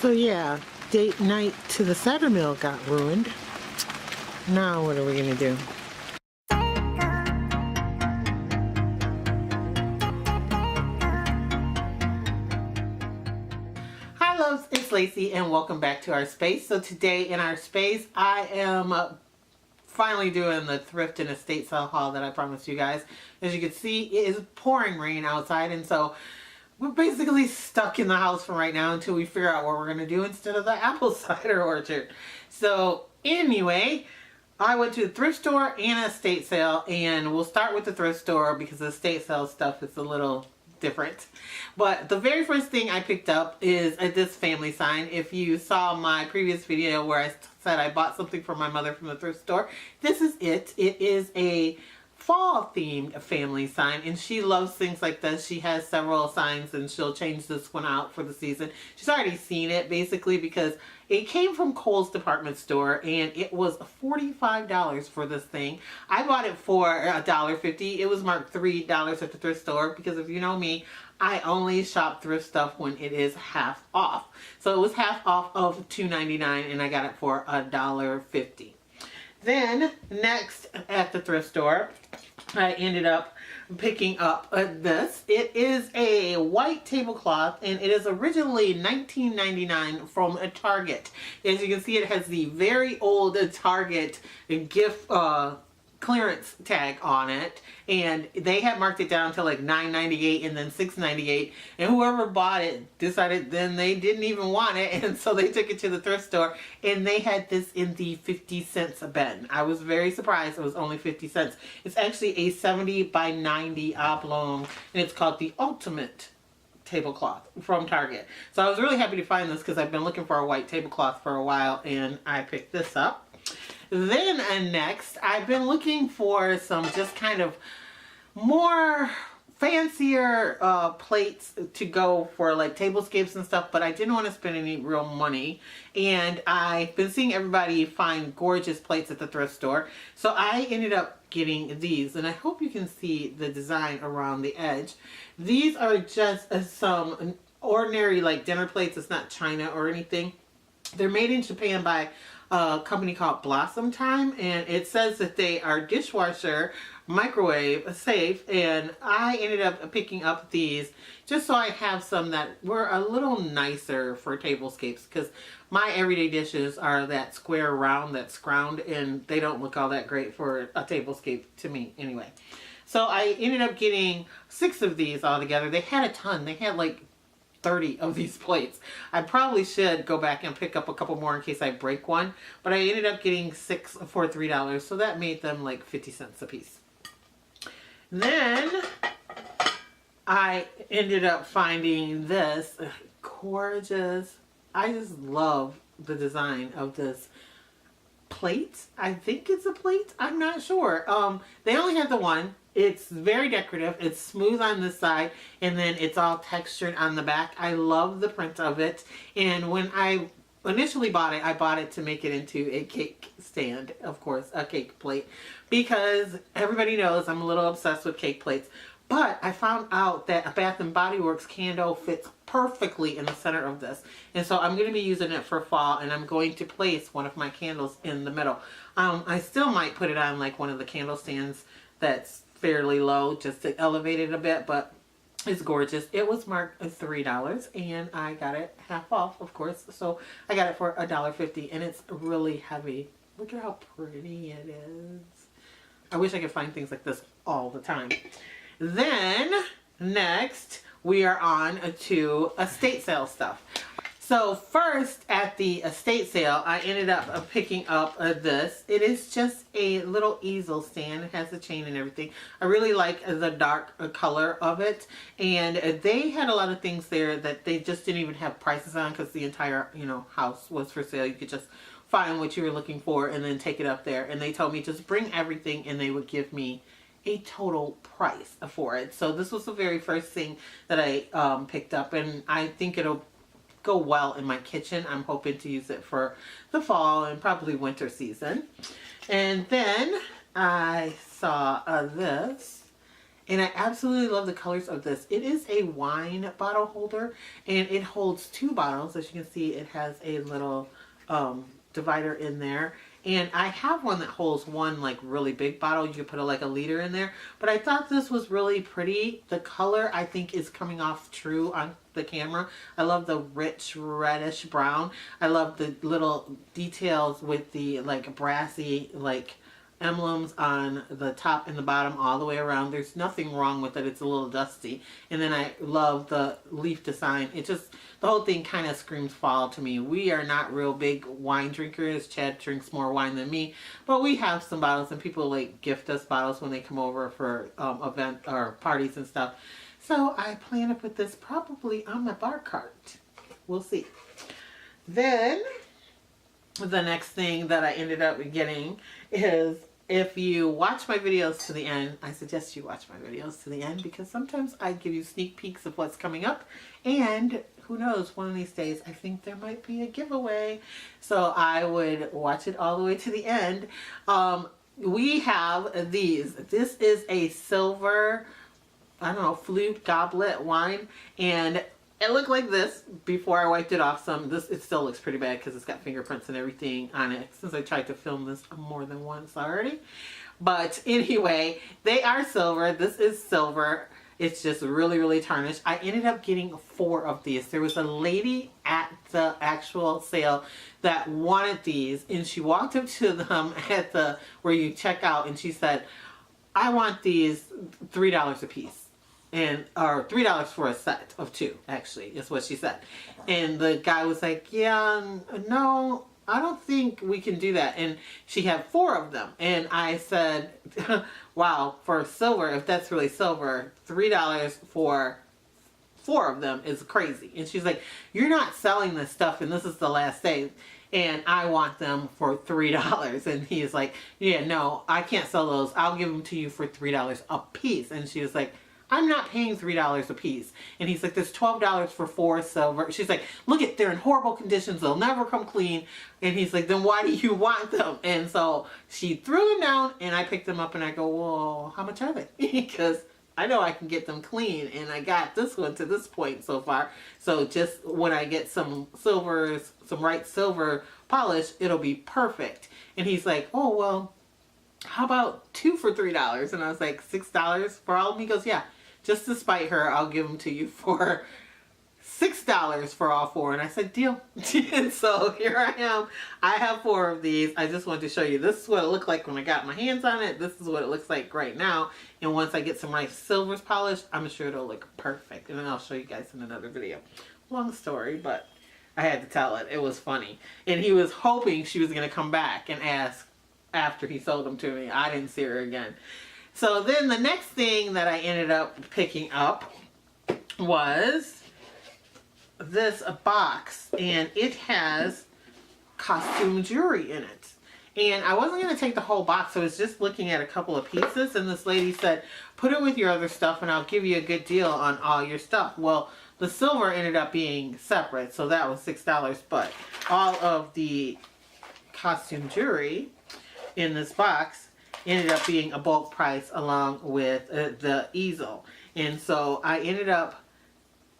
So yeah, date night to the cider mill got ruined. Now what are we gonna do? Hi loves, it's Lacey and welcome back to our space. So today in our space I am finally doing the thrift and estate sale haul that I promised you guys. As you can see, it is pouring rain outside, and so we're basically stuck in the house for right now until we figure out what we're going to do instead of the apple cider orchard. So anyway, I went to the thrift store and an estate sale, and we'll start with the thrift store because the estate sale stuff is a little different. But the very first thing I picked up is this family sign. If you saw my previous video where I said I bought something for my mother from the thrift store, this is it. It is a fall themed family sign, and she loves things like this. She has several signs and she'll change this one out for the season. She's already seen it basically because it came from Kohl's department store and it was $45 for this thing. I bought it for $1.50. It was marked $3 at the thrift store because if you know me, I only shop thrift stuff when it is half off. So it was half off of $2.99 and I got it for $1.50. Then next at the thrift store, I ended up picking up this. It is a white tablecloth and it is originally $19.99 from a Target. As you can see, it has the very old Target gift clearance tag on it, and they had marked it down to like $9.98 and then $6.98, and whoever bought it decided then they didn't even want it, and so they took it to the thrift store and they had this in the 50 cents bin. I was very surprised it was only 50 cents. It's actually a 70 by 90 oblong and it's called the Ultimate Tablecloth from Target. So I was really happy to find this because I've been looking for a white tablecloth for a while and I picked this up. Then next, I've been looking for some just kind of more fancier plates to go for like tablescapes and stuff, but I didn't want to spend any real money. And I've been seeing everybody find gorgeous plates at the thrift store. So I ended up getting these, and I hope you can see the design around the edge. These are just some ordinary like dinner plates. It's not china or anything. They're made in Japan by a company called Blossom Time, and it says that they are dishwasher microwave safe, and I ended up picking up these just so I have some that were a little nicer for tablescapes because my everyday dishes are that square round, that scround, and they don't look all that great for a tablescape to me anyway. So I ended up getting 6 of these all together. They had a ton. They had like 30 of these plates. I probably should go back and pick up a couple more in case I break one, but I ended up getting 6 for $3, so that made them like 50 cents a piece. Then I ended up finding this gorgeous, I just love the design of this plate. I think it's a plate, I'm not sure. They only had the one. It's very decorative. It's smooth on this side and then it's all textured on the back. I love the print of it. And when I initially bought it, I bought it to make it into a cake stand, of course, a cake plate, because everybody knows I'm a little obsessed with cake plates. But I found out that a Bath & Body Works candle fits perfectly in the center of this. And so I'm going to be using it for fall, and I'm going to place one of my candles in the middle. I still might put it on like one of the candle stands that's fairly low just to elevate it a bit, but it's gorgeous. It was marked $3 and I got it half off, of course, so I got it for $1.50, and it's really heavy. Look at how pretty it is. I wish I could find things like this all the time. Then next we are on to estate sale stuff. So first at the estate sale, I ended up picking up this. It is just a little easel stand. It has a chain and everything. I really like the dark color of it. And they had a lot of things there that they just didn't even have prices on because the entire, house was for sale. You could just find what you were looking for and then take it up there. And they told me just bring everything and they would give me a total price for it. So this was the very first thing that I picked up, and I think it'll go well in my kitchen. I'm hoping to use it for the fall and probably winter season. And then I saw this, And I absolutely love the colors of this. It is a wine bottle holder, and it holds 2 bottles. As you can see, it has a little divider in there. And I have one that holds 1 like really big bottle. You could put like a liter in there. But I thought this was really pretty. The color I think is coming off true on the camera. I love the rich reddish brown. I love the little details with the like brassy like emblems on the top and the bottom all the way around. There's nothing wrong with it. It's a little dusty. And then I love the leaf design. It just, the whole thing kind of screams fall to me. We are not real big wine drinkers. Chad drinks more wine than me, but we have some bottles, and people like gift us bottles when they come over for event or parties and stuff. So I plan to put this probably on my bar cart. We'll see. Then the next thing that I ended up getting is, if you watch my videos to the end, I suggest you watch my videos to the end, because sometimes I give you sneak peeks of what's coming up, and who knows, one of these days I think there might be a giveaway. So I would watch it all the way to the end. We have these. This is a silver, I don't know, flute goblet wine, and it looked like this before I wiped it off some. It still looks pretty bad because it's got fingerprints and everything on it, since I tried to film this more than once already. But anyway, they are silver. This is silver. It's just really, really tarnished. I ended up getting 4 of these. There was a lady at the actual sale that wanted these, and she walked up to them at the where you check out, and she said, I want these $3 a piece. Or $3 for a set of 2, actually, is what she said. And the guy was like, yeah, no, I don't think we can do that. And she had 4 of them. And I said, wow, for silver, if that's really silver, $3 for 4 of them is crazy. And she's like, you're not selling this stuff, and this is the last day, and I want them for $3. And he's like, yeah, no, I can't sell those. I'll give them to you for $3 a piece. And she was like, I'm not paying $3 a piece. And he's like, there's $12 for 4 silver. She's like, look at, they're in horrible conditions. They'll never come clean. And he's like, then why do you want them? And so she threw them down, and I picked them up, and I go, well, how much are they? Because I know I can get them clean, and I got this one to this point so far. So just when I get some silvers, some right silver polish, it'll be perfect. And he's like, oh, well, how about 2 for $3? And I was like, $6 for all of them? He goes, yeah. Just to spite her, I'll give them to you for $6 for all 4. And I said, deal. And so here I am. I have 4 of these. I just wanted to show you. This is what it looked like when I got my hands on it. This is what it looks like right now. And once I get some nice silvers polished, I'm sure it'll look perfect. And then I'll show you guys in another video. Long story, but I had to tell it. It was funny. And he was hoping she was going to come back and ask after he sold them to me. I didn't see her again. So then the next thing that I ended up picking up was this box, and it has costume jewelry in it. And I wasn't going to take the whole box. I was just looking at a couple of pieces, and this lady said, put it with your other stuff and I'll give you a good deal on all your stuff. Well, the silver ended up being separate, so that was $6, but all of the costume jewelry in this box ended up being a bulk price along with the easel. And so I ended up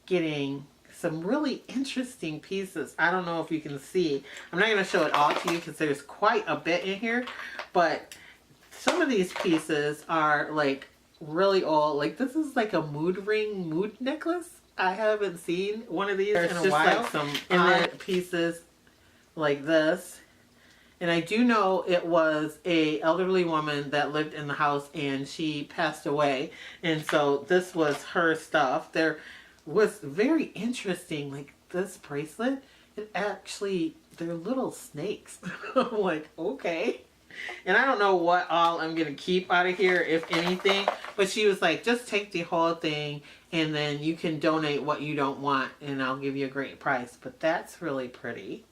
getting some really interesting pieces. I don't know if you can see. I'm not going to show it all to you because there's quite a bit in here. But some of these pieces are like really old. Like this is like a mood necklace. I haven't seen one of these in a while. Like some odd pieces like this. And I do know it was a elderly woman that lived in the house, and she passed away. And so this was her stuff. There was very interesting, like this bracelet. It actually, they're little snakes. I'm like, okay. And I don't know what all I'm going to keep out of here, if anything. But she was like, just take the whole thing, and then you can donate what you don't want, and I'll give you a great price. But that's really pretty.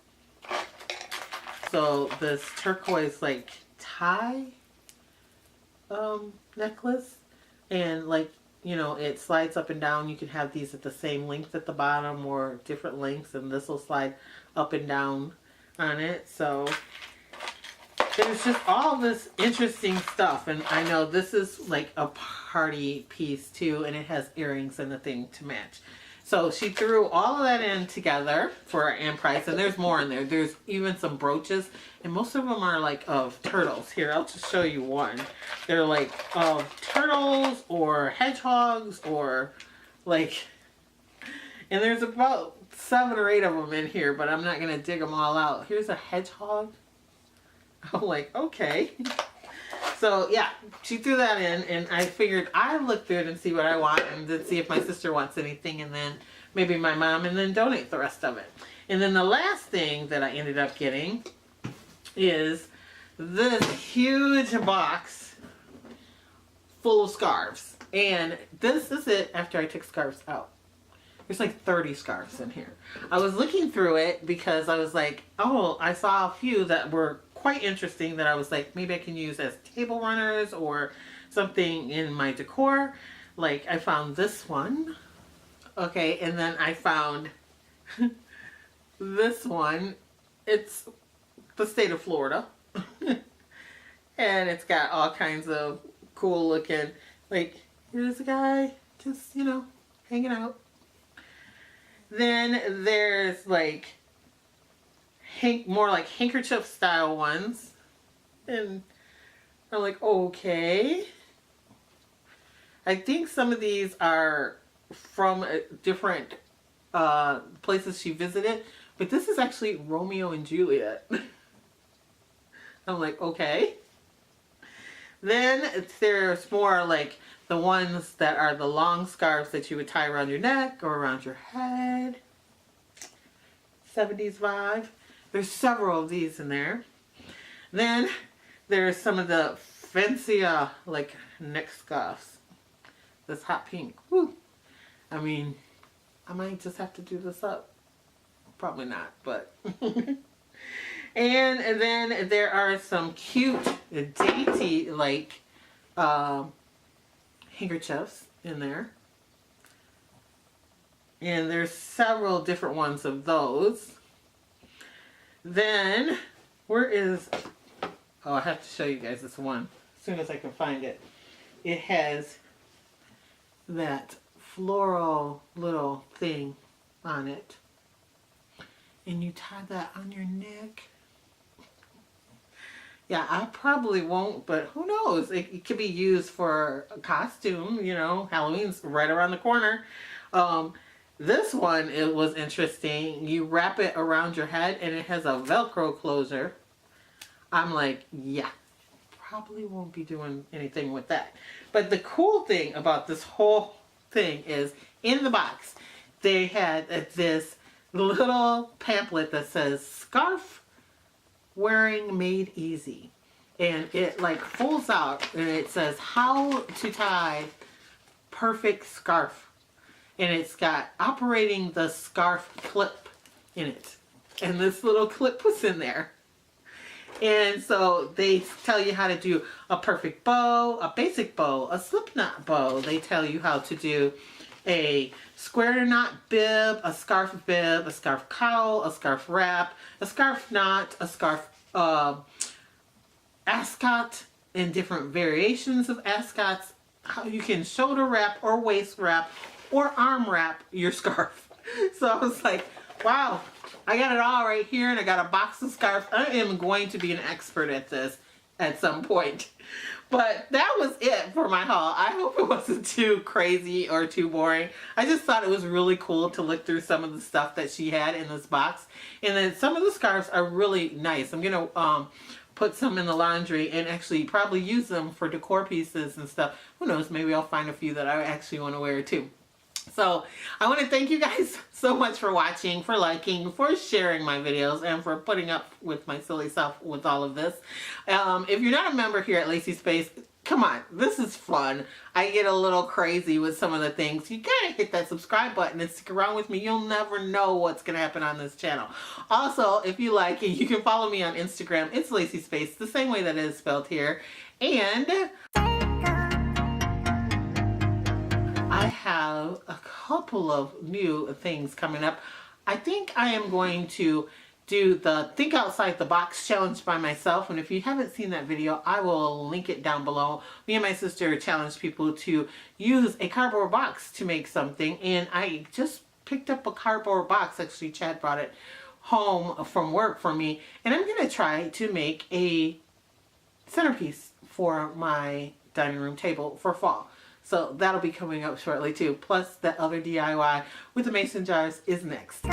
So this turquoise like tie necklace, and like, you know, it slides up and down. You can have these at the same length at the bottom or different lengths, and this will slide up and down on it. So there's just all this interesting stuff. And I know this is like a party piece too, and it has earrings and the thing to match. So she threw all of that in together for an price, and there's more in there. There's even some brooches, and most of them are like of turtles. Here, I'll just show you one. They're like of turtles or hedgehogs or like, and there's about 7 or 8 of them in here, but I'm not gonna dig them all out. Here's a hedgehog. I'm like, okay. So yeah, she threw that in, and I figured I'd look through it and see what I want, and then see if my sister wants anything, and then maybe my mom, and then donate the rest of it. And then the last thing that I ended up getting is this huge box full of scarves. And this is it after I took scarves out. There's like 30 scarves in here. I was looking through it because I was like, oh, I saw a few that were quite interesting that I was like, maybe I can use as table runners or something in my decor. Like I found this one. Okay, and then I found this one. It's the state of Florida. And it's got all kinds of cool looking, like here's a guy just, you know, hanging out. Then there's like more like handkerchief style ones, and I'm like, okay. I think some of these are from different places she visited, but this is actually Romeo and Juliet. I'm like, okay. Then there's more like the ones that are the long scarves that you would tie around your neck or around your head. 70s vibe. There's several of these in there. Then there's some of the fancy like neck scarves. This hot pink. Woo. I mean, I might just have to do this up. Probably not, but. And then there are some cute, dainty, like handkerchiefs in there. And there's several different ones of those. Then, where is, oh, I have to show you guys this one as soon as I can find it. It has that floral little thing on it. And you tie that on your neck. Yeah, I probably won't, but who knows? It could be used for a costume, you know, Halloween's right around the corner. This one, it was interesting. You wrap it around your head and it has a Velcro closure. I'm like, yeah, probably won't be doing anything with that. But the cool thing about this whole thing is in the box, they had this little pamphlet that says scarf wearing made easy. And it like folds out and it says how to tie perfect scarf. And it's got operating the scarf clip in it. And this little clip was in there. And so they tell you how to do a perfect bow, a basic bow, a slip knot bow. They tell you how to do a square knot bib, a scarf cowl, a scarf wrap, a scarf knot, a scarf ascot, and different variations of ascots. How you can shoulder wrap or waist wrap or arm wrap your scarf. So I was like, wow, I got it all right here, and I got a box of scarves. I am going to be an expert at this at some point. But that was it for my haul. I hope it wasn't too crazy or too boring. I just thought it was really cool to look through some of the stuff that she had in this box. And then some of the scarves are really nice. I'm going to put some in the laundry and actually probably use them for decor pieces and stuff. Who knows, maybe I'll find a few that I actually want to wear too. So I want to thank you guys so much for watching, for liking, for sharing my videos, and for putting up with my silly self with all of this. If you're not a member here at Lacee Space, come on, this is fun. I get a little crazy with some of the things. You gotta hit that subscribe button and stick around with me. You'll never know what's gonna happen on this channel. Also, if you like it, you can follow me on Instagram. It's Lacee Space, the same way that it is spelled here. And I have a couple of new things coming up. I think I am going to do the Think Outside the Box challenge by myself. And if you haven't seen that video, I will link it down below. Me and my sister challenged people to use a cardboard box to make something. And I just picked up a cardboard box. Actually, Chad brought it home from work for me. And I'm going to try to make a centerpiece for my dining room table for fall. So that'll be coming up shortly too. Plus that other DIY with the mason jars is next.